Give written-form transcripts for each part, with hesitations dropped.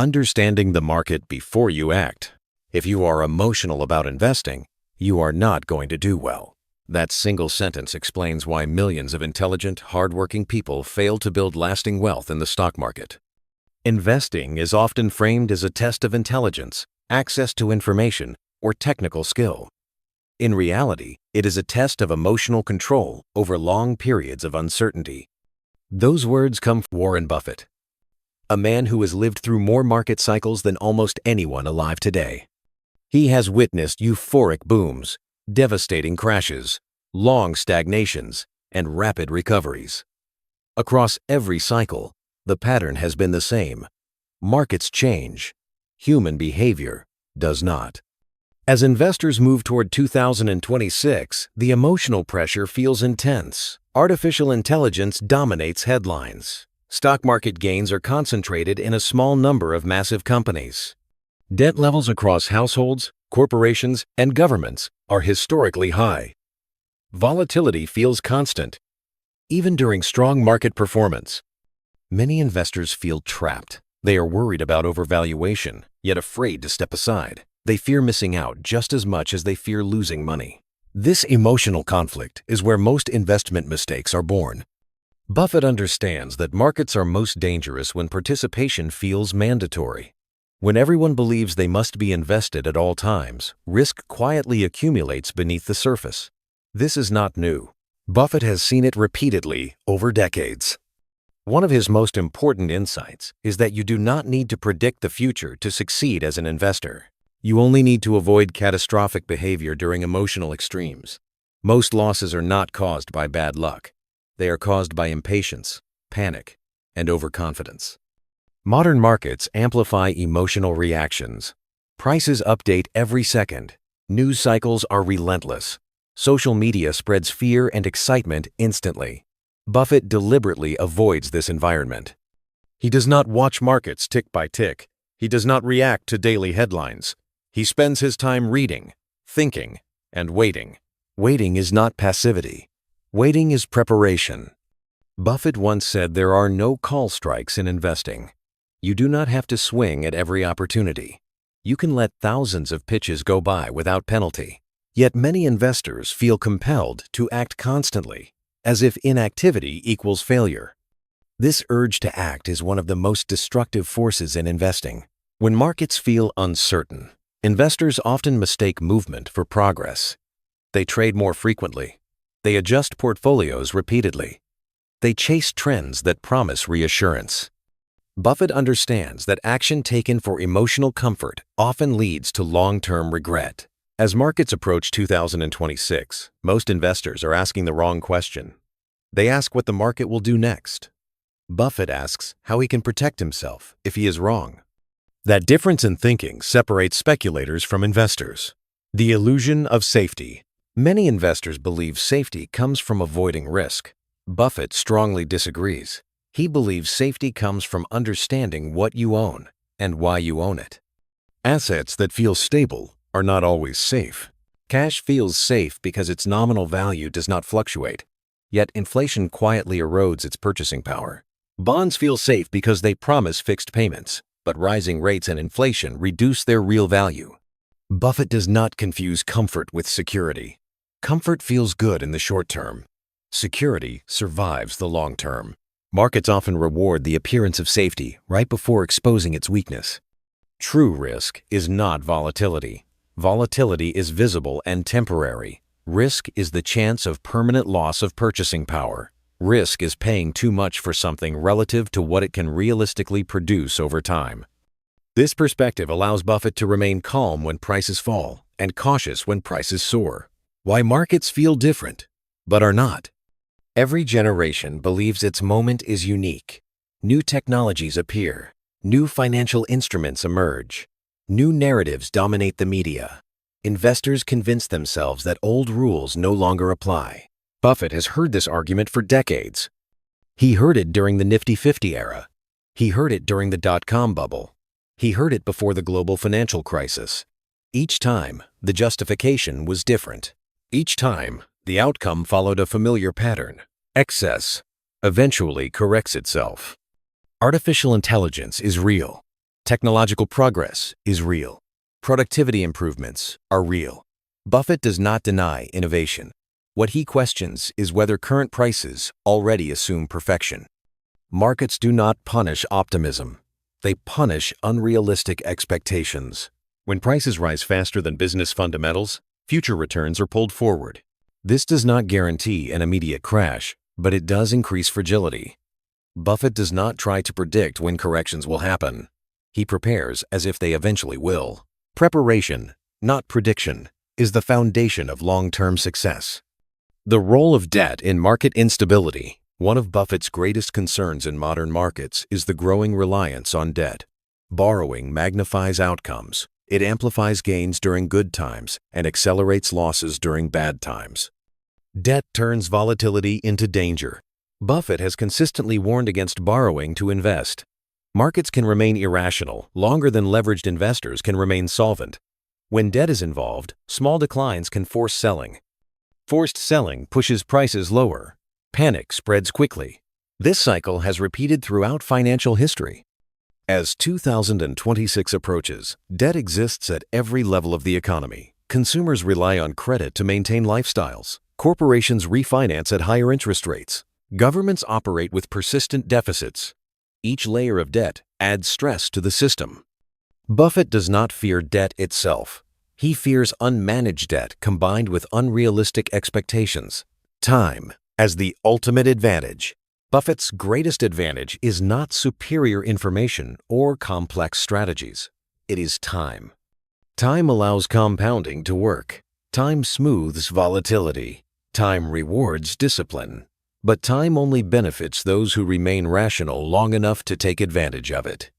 Understanding the market before you act. If you are emotional about investing, you are not going to do well. That single sentence explains why millions of intelligent, hardworking people fail to build lasting wealth in the stock market. Investing is often framed as a test of intelligence, access to information, or technical skill. In reality, it is a test of emotional control over long periods of uncertainty. Those words come from Warren Buffett, a man who has lived through more market cycles than almost anyone alive today. He has witnessed euphoric booms, devastating crashes, long stagnations, and rapid recoveries. Across every cycle, the pattern has been the same. Markets change. Human behavior does not. As investors move toward 2026, the emotional pressure feels intense. Artificial intelligence dominates headlines. Stock market gains are concentrated in a small number of massive companies. Debt levels across households, corporations, and governments are historically high. Volatility feels constant, even during strong market performance. Many investors feel trapped. They are worried about overvaluation, yet afraid to step aside. They fear missing out just as much as they fear losing money. This emotional conflict is where most investment mistakes are born. Buffett understands that markets are most dangerous when participation feels mandatory. When everyone believes they must be invested at all times, risk quietly accumulates beneath the surface. This is not new. Buffett has seen it repeatedly over decades. One of his most important insights is that you do not need to predict the future to succeed as an investor. You only need to avoid catastrophic behavior during emotional extremes. Most losses are not caused by bad luck. They are caused by impatience, panic, and overconfidence. Modern markets amplify emotional reactions. Prices update every second. News cycles are relentless. Social media spreads fear and excitement instantly. Buffett deliberately avoids this environment. He does not watch markets tick by tick. He does not react to daily headlines. He spends his time reading, thinking, and waiting. Waiting is not passivity. Waiting is preparation. Buffett once said there are no call strikes in investing. You do not have to swing at every opportunity. You can let thousands of pitches go by without penalty. Yet many investors feel compelled to act constantly, as if inactivity equals failure. This urge to act is one of the most destructive forces in investing. When markets feel uncertain, investors often mistake movement for progress. They trade more frequently. They adjust portfolios repeatedly. They chase trends that promise reassurance. Buffett understands that action taken for emotional comfort often leads to long-term regret. As markets approach 2026, most investors are asking the wrong question. They ask what the market will do next. Buffett asks how he can protect himself if he is wrong. That difference in thinking separates speculators from investors. The illusion of safety. Many investors believe safety comes from avoiding risk. Buffett strongly disagrees. He believes safety comes from understanding what you own and why you own it. Assets that feel stable are not always safe. Cash feels safe because its nominal value does not fluctuate, yet inflation quietly erodes its purchasing power. Bonds feel safe because they promise fixed payments, but rising rates and inflation reduce their real value. Buffett does not confuse comfort with security. Comfort feels good in the short term. Security survives the long term. Markets often reward the appearance of safety right before exposing its weakness. True risk is not volatility. Volatility is visible and temporary. Risk is the chance of permanent loss of purchasing power. Risk is paying too much for something relative to what it can realistically produce over time. This perspective allows Buffett to remain calm when prices fall and cautious when prices soar. Why markets feel different, but are not. Every generation believes its moment is unique. New technologies appear. New financial instruments emerge. New narratives dominate the media. Investors convince themselves that old rules no longer apply. Buffett has heard this argument for decades. He heard it during the Nifty 50 era. He heard it during the dot-com bubble. He heard it before the global financial crisis. Each time, the justification was different. Each time, the outcome followed a familiar pattern. Excess eventually corrects itself. Artificial intelligence is real. Technological progress is real. Productivity improvements are real. Buffett does not deny innovation. What he questions is whether current prices already assume perfection. Markets do not punish optimism. They punish unrealistic expectations. When prices rise faster than business fundamentals, future returns are pulled forward. This does not guarantee an immediate crash, but it does increase fragility. Buffett does not try to predict when corrections will happen. He prepares as if they eventually will. Preparation, not prediction, is the foundation of long-term success. The role of debt in market instability. One of Buffett's greatest concerns in modern markets is the growing reliance on debt. Borrowing magnifies outcomes. It amplifies gains during good times and accelerates losses during bad times. Debt turns volatility into danger. Buffett has consistently warned against borrowing to invest. Markets can remain irrational longer than leveraged investors can remain solvent. When debt is involved, small declines can force selling. Forced selling pushes prices lower. Panic spreads quickly. This cycle has repeated throughout financial history. As 2026 approaches, debt exists at every level of the economy. Consumers rely on credit to maintain lifestyles. Corporations refinance at higher interest rates. Governments operate with persistent deficits. Each layer of debt adds stress to the system. Buffett does not fear debt itself. He fears unmanaged debt combined with unrealistic expectations. Time as the ultimate advantage. Buffett's greatest advantage is not superior information or complex strategies. It is time. Time allows compounding to work. Time smooths volatility. Time rewards discipline. But time only benefits those who remain rational long enough to take advantage of it.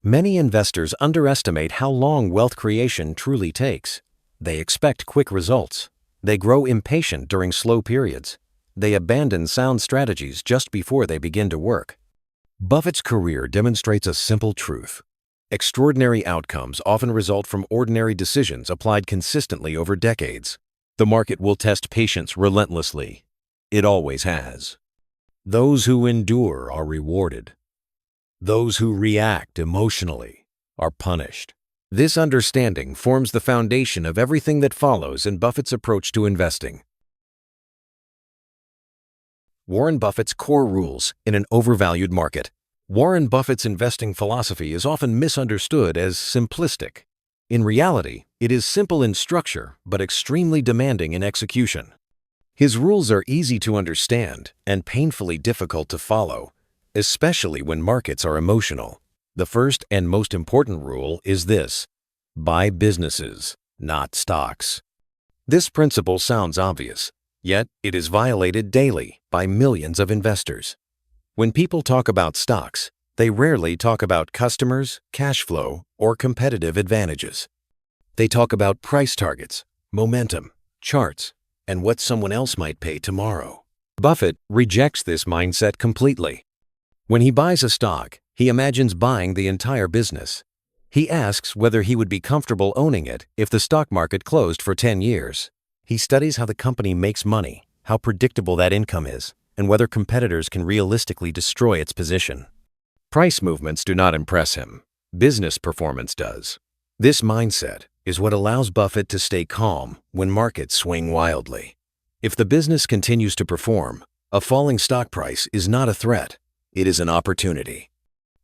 Many investors underestimate how long wealth creation truly takes. They expect quick results. They grow impatient during slow periods. They abandon sound strategies just before they begin to work. Buffett's career demonstrates a simple truth. Extraordinary outcomes often result from ordinary decisions applied consistently over decades. The market will test patience relentlessly. It always has. Those who endure are rewarded. Those who react emotionally are punished. This understanding forms the foundation of everything that follows in Buffett's approach to investing. Warren Buffett's core rules in an overvalued market. Warren Buffett's investing philosophy is often misunderstood as simplistic. In reality, it is simple in structure but extremely demanding in execution. His rules are easy to understand and painfully difficult to follow, especially when markets are emotional. The first and most important rule is this: buy businesses, not stocks. This principle sounds obvious, yet it is violated daily by millions of investors. When people talk about stocks, they rarely talk about customers, cash flow, or competitive advantages. They talk about price targets, momentum, charts, and what someone else might pay tomorrow. Buffett rejects this mindset completely. When he buys a stock, he imagines buying the entire business. He asks whether he would be comfortable owning it if the stock market closed for 10 years. He studies how the company makes money, how predictable that income is, and whether competitors can realistically destroy its position. Price movements do not impress him. Business performance does. This mindset is what allows Buffett to stay calm when markets swing wildly. If the business continues to perform, a falling stock price is not a threat. It is an opportunity.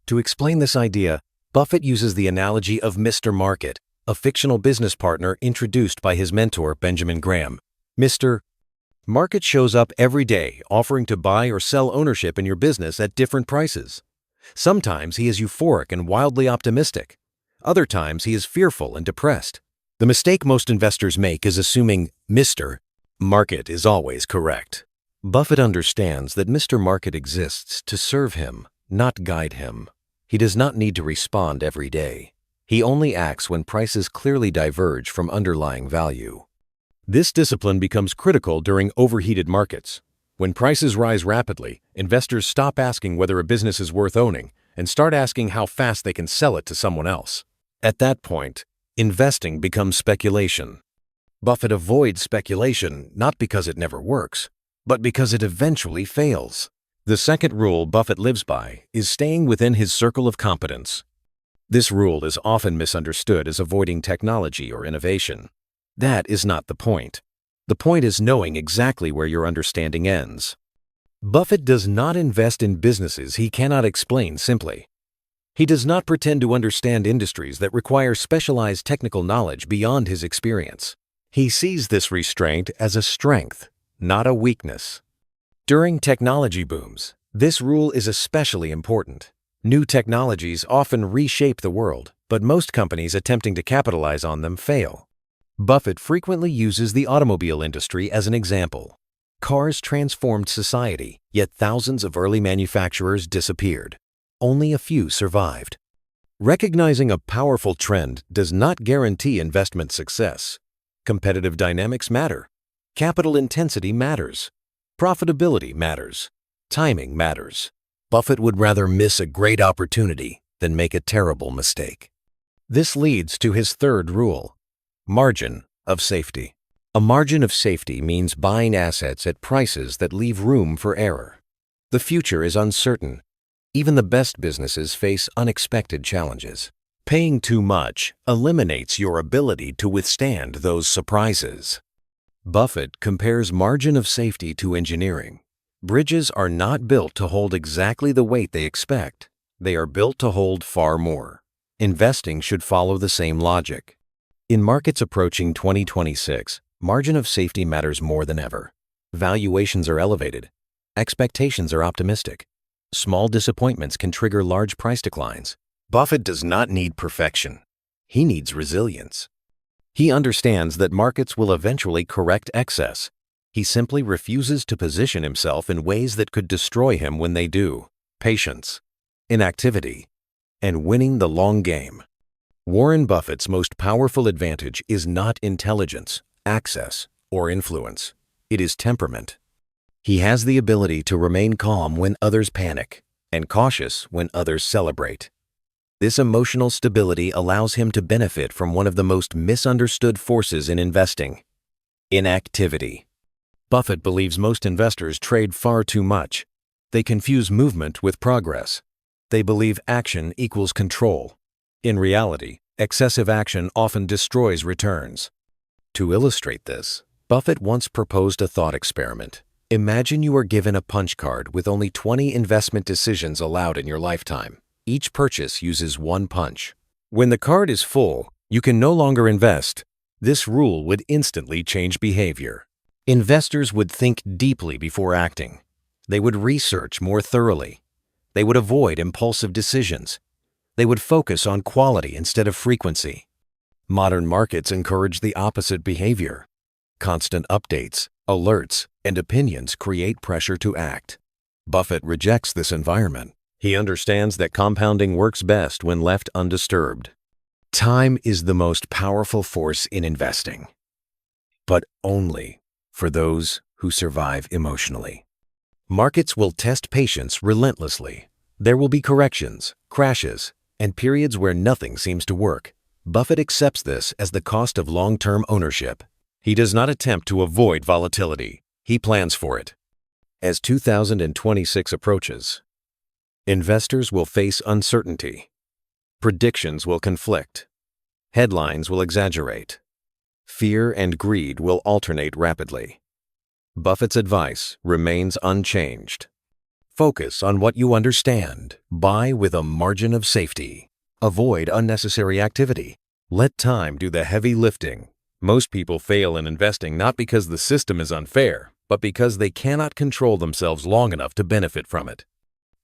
To explain this idea, Buffett uses the analogy of Mr. Market, a fictional business partner introduced by his mentor, Benjamin Graham. Mr. Market shows up every day offering to buy or sell ownership in your business at different prices. Sometimes he is euphoric and wildly optimistic. Other times he is fearful and depressed. The mistake most investors make is assuming Mr. Market is always correct. Buffett understands that Mr. Market exists to serve him, not guide him. He does not need to respond every day. He only acts when prices clearly diverge from underlying value. This discipline becomes critical during overheated markets. When prices rise rapidly, investors stop asking whether a business is worth owning and start asking how fast they can sell it to someone else. At that point, investing becomes speculation. Buffett avoids speculation not because it never works, but because it eventually fails. The second rule Buffett lives by is staying within his circle of competence. This rule is often misunderstood as avoiding technology or innovation. That is not the point. The point is knowing exactly where your understanding ends. Buffett does not invest in businesses he cannot explain simply. He does not pretend to understand industries that require specialized technical knowledge beyond his experience. He sees this restraint as a strength, not a weakness. During technology booms, this rule is especially important. New technologies often reshape the world, but most companies attempting to capitalize on them fail. Buffett frequently uses the automobile industry as an example. Cars transformed society, yet thousands of early manufacturers disappeared. Only a few survived. Recognizing a powerful trend does not guarantee investment success. Competitive dynamics matter. Capital intensity matters. Profitability matters. Timing matters. Buffett would rather miss a great opportunity than make a terrible mistake. This leads to his third rule: margin of safety. A margin of safety means buying assets at prices that leave room for error. The future is uncertain. Even the best businesses face unexpected challenges. Paying too much eliminates your ability to withstand those surprises. Buffett compares margin of safety to engineering. Bridges are not built to hold exactly the weight they expect. They are built to hold far more. Investing should follow the same logic. In markets approaching 2026, margin of safety matters more than ever. Valuations are elevated. Expectations are optimistic. Small disappointments can trigger large price declines. Buffett does not need perfection. He needs resilience. He understands that markets will eventually correct excess. He simply refuses to position himself in ways that could destroy him when they do. Patience, inactivity, and winning the long game. Warren Buffett's most powerful advantage is not intelligence, access, or influence. It is temperament. He has the ability to remain calm when others panic and cautious when others celebrate. This emotional stability allows him to benefit from one of the most misunderstood forces in investing: inactivity. Buffett believes most investors trade far too much. They confuse movement with progress. They believe action equals control. In reality, excessive action often destroys returns. To illustrate this, Buffett once proposed a thought experiment. Imagine you are given a punch card with only 20 investment decisions allowed in your lifetime. Each purchase uses one punch. When the card is full, you can no longer invest. This rule would instantly change behavior. Investors would think deeply before acting. They would research more thoroughly. They would avoid impulsive decisions. They would focus on quality instead of frequency. Modern markets encourage the opposite behavior. Constant updates, alerts, and opinions create pressure to act. Buffett rejects this environment. He understands that compounding works best when left undisturbed. Time is the most powerful force in investing, but only for those who survive emotionally. Markets will test patience relentlessly. There will be corrections, crashes, and periods where nothing seems to work. Buffett accepts this as the cost of long-term ownership. He does not attempt to avoid volatility. He plans for it. As 2026 approaches, investors will face uncertainty. Predictions will conflict. Headlines will exaggerate. Fear and greed will alternate rapidly. Buffett's advice remains unchanged. Focus on what you understand. Buy with a margin of safety. Avoid unnecessary activity. Let time do the heavy lifting. Most people fail in investing not because the system is unfair, but because they cannot control themselves long enough to benefit from it.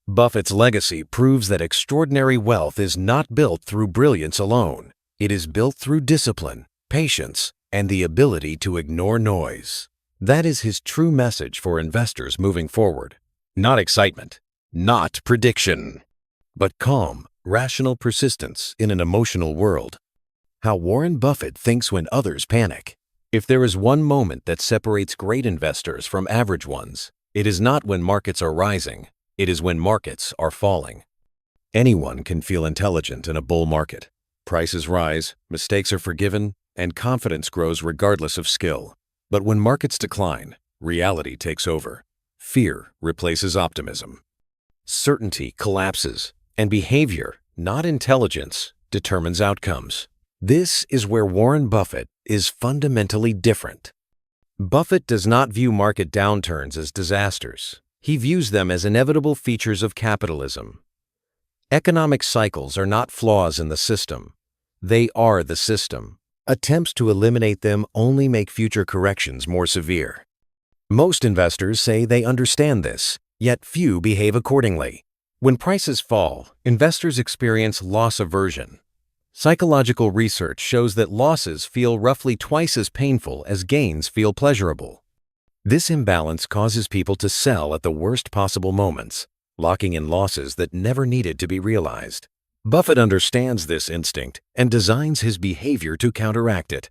Buffett's legacy proves that extraordinary wealth is not built through brilliance alone. It is built through discipline, patience, and the ability to ignore noise. That is his true message for investors moving forward. Not excitement, not prediction, but calm, rational persistence in an emotional world. How Warren Buffett thinks when others panic. If there is one moment that separates great investors from average ones, it is not when markets are rising. It is when markets are falling. Anyone can feel intelligent in a bull market. Prices rise, mistakes are forgiven, and confidence grows regardless of skill. But when markets decline, reality takes over. Fear replaces optimism. Certainty collapses, and behavior, not intelligence, determines outcomes. This is where Warren Buffett is fundamentally different. Buffett does not view market downturns as disasters. He views them as inevitable features of capitalism. Economic cycles are not flaws in the system. They are the system. Attempts to eliminate them only make future corrections more severe. Most investors say they understand this, yet few behave accordingly. When prices fall, investors experience loss aversion. Psychological research shows that losses feel roughly twice as painful as gains feel pleasurable. This imbalance causes people to sell at the worst possible moments, locking in losses that never needed to be realized. Buffett understands this instinct and designs his behavior to counteract it.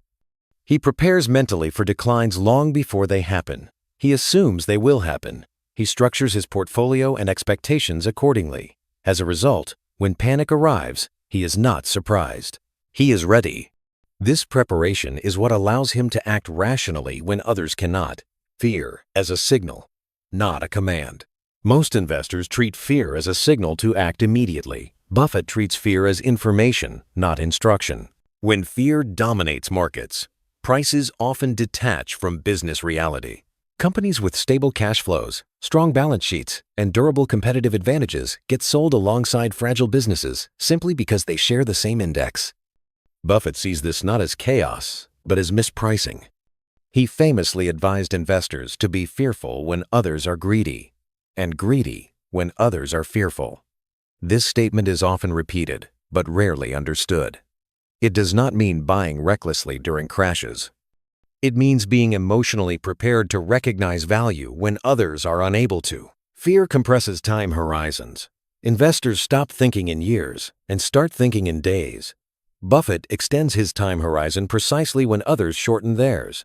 He prepares mentally for declines long before they happen. He assumes they will happen. He structures his portfolio and expectations accordingly. As a result, when panic arrives, he is not surprised. He is ready. This preparation is what allows him to act rationally when others cannot. Fear as a signal, not a command. Most investors treat fear as a signal to act immediately. Buffett treats fear as information, not instruction. When fear dominates markets, prices often detach from business reality. Companies with stable cash flows, strong balance sheets, and durable competitive advantages get sold alongside fragile businesses simply because they share the same index. Buffett sees this not as chaos, but as mispricing. He famously advised investors to be fearful when others are greedy, and greedy when others are fearful. This statement is often repeated, but rarely understood. It does not mean buying recklessly during crashes. It means being emotionally prepared to recognize value when others are unable to. Fear compresses time horizons. Investors stop thinking in years and start thinking in days. Buffett extends his time horizon precisely when others shorten theirs.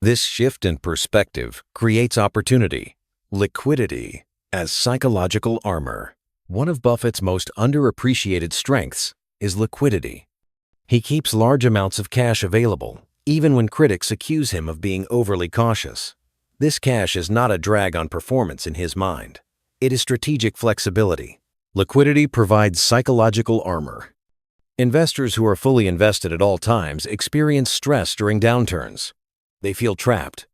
This shift in perspective creates opportunity, liquidity, as psychological armor. One of Buffett's most underappreciated strengths is liquidity. He keeps large amounts of cash available, even when critics accuse him of being overly cautious. This cash is not a drag on performance in his mind. It is strategic flexibility. Liquidity provides psychological armor. Investors who are fully invested at all times experience stress during downturns. They feel trapped.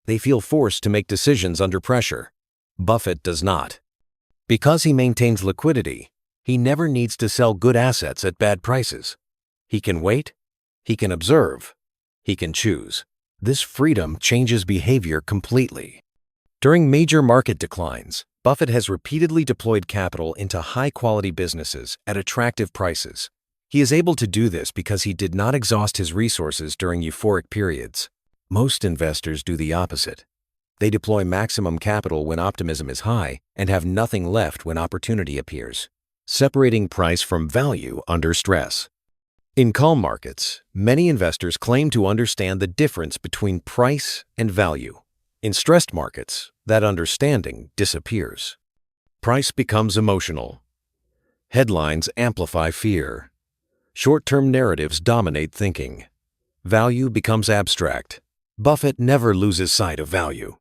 They feel forced to make decisions under pressure. Buffett does not. Because he maintains liquidity, he never needs to sell good assets at bad prices. He can wait, he can observe, he can choose. This freedom changes behavior completely. During major market declines, Buffett has repeatedly deployed capital into high-quality businesses at attractive prices. He is able to do this because he did not exhaust his resources during euphoric periods. Most investors do the opposite. They deploy maximum capital when optimism is high and have nothing left when opportunity appears, separating price from value under stress. In calm markets, many investors claim to understand the difference between price and value. In stressed markets, that understanding disappears. Price becomes emotional. Headlines amplify fear. Short-term narratives dominate thinking. Value becomes abstract. Buffett never loses sight of value.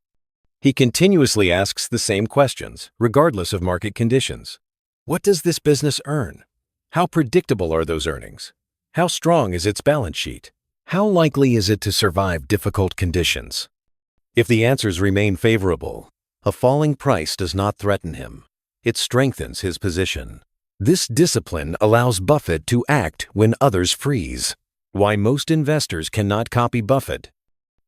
He continuously asks the same questions, regardless of market conditions. What does this business earn? How predictable are those earnings? How strong is its balance sheet? How likely is it to survive difficult conditions? If the answers remain favorable, a falling price does not threaten him. It strengthens his position. This discipline allows Buffett to act when others freeze. Why most investors cannot copy Buffett.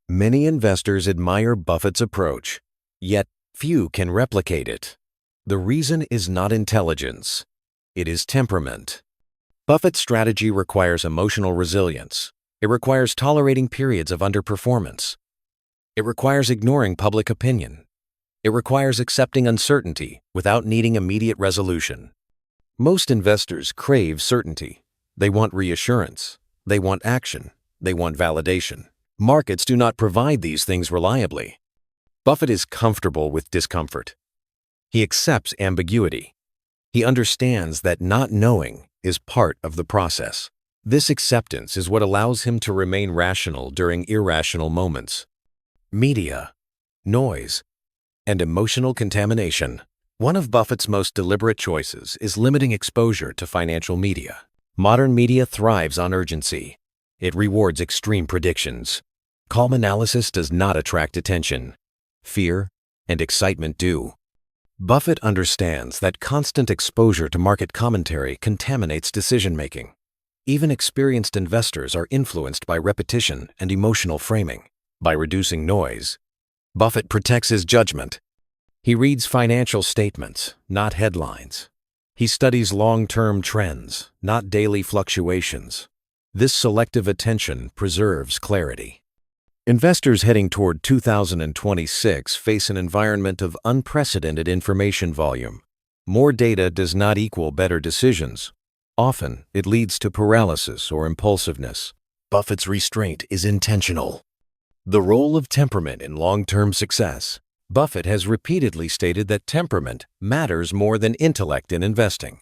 Many investors admire Buffett's approach, yet few can replicate it. The reason is not intelligence. It is temperament. Buffett's strategy requires emotional resilience. It requires tolerating periods of underperformance. It requires ignoring public opinion. It requires accepting uncertainty without needing immediate resolution. Most investors crave certainty. They want reassurance. They want action. They want validation. Markets do not provide these things reliably. Buffett is comfortable with discomfort. He accepts ambiguity. He understands that not knowing is part of the process. This acceptance is what allows him to remain rational during irrational moments. Media, noise, and emotional contamination. One of Buffett's most deliberate choices is limiting exposure to financial media. Modern media thrives on urgency. It rewards extreme predictions. Calm analysis does not attract attention. Fear and excitement do. Buffett understands that constant exposure to market commentary contaminates decision-making. Even experienced investors are influenced by repetition and emotional framing. By reducing noise, Buffett protects his judgment. He reads financial statements, not headlines. He studies long-term trends, not daily fluctuations. This selective attention preserves clarity. Investors heading toward 2026 face an environment of unprecedented information volume. More data does not equal better decisions. Often, it leads to paralysis or impulsiveness. Buffett's restraint is intentional. The role of temperament in long-term success. Buffett has repeatedly stated that temperament matters more than intellect in investing.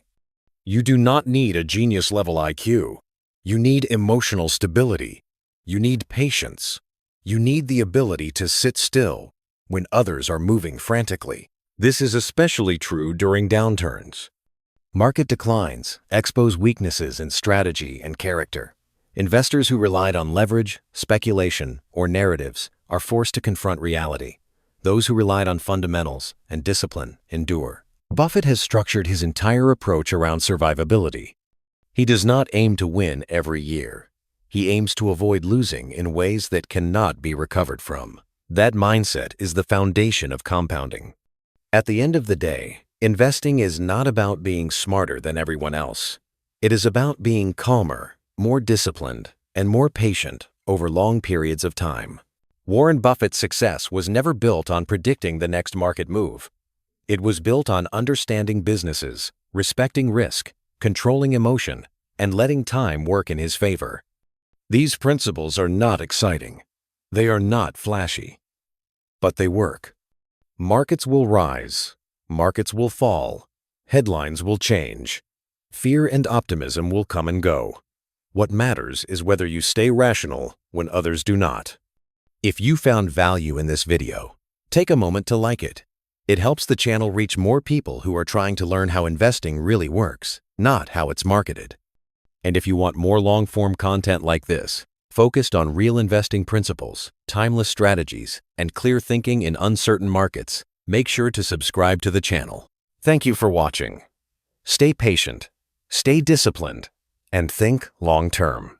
You do not need a genius-level IQ. You need emotional stability. You need patience. You need the ability to sit still when others are moving frantically. This is especially true during downturns. Market declines expose weaknesses in strategy and character. Investors who relied on leverage, speculation, or narratives are forced to confront reality. Those who relied on fundamentals and discipline endure. Buffett has structured his entire approach around survivability. He does not aim to win every year. He aims to avoid losing in ways that cannot be recovered from. That mindset is the foundation of compounding. At the end of the day, investing is not about being smarter than everyone else. It is about being calmer, more disciplined, and more patient over long periods of time. Warren Buffett's success was never built on predicting the next market move. It was built on understanding businesses, respecting risk, controlling emotion, and letting time work in his favor. These principles are not exciting. They are not flashy. But they work. Markets will rise. Markets will fall. Headlines will change. Fear and optimism will come and go. What matters is whether you stay rational when others do not. If you found value in this video, take a moment to like it. It helps the channel reach more people who are trying to learn how investing really works, not how it's marketed. And if you want more long-form content like this, focused on real investing principles, timeless strategies, and clear thinking in uncertain markets, make sure to subscribe to the channel. Thank you for watching. Stay patient, stay disciplined, and think long-term.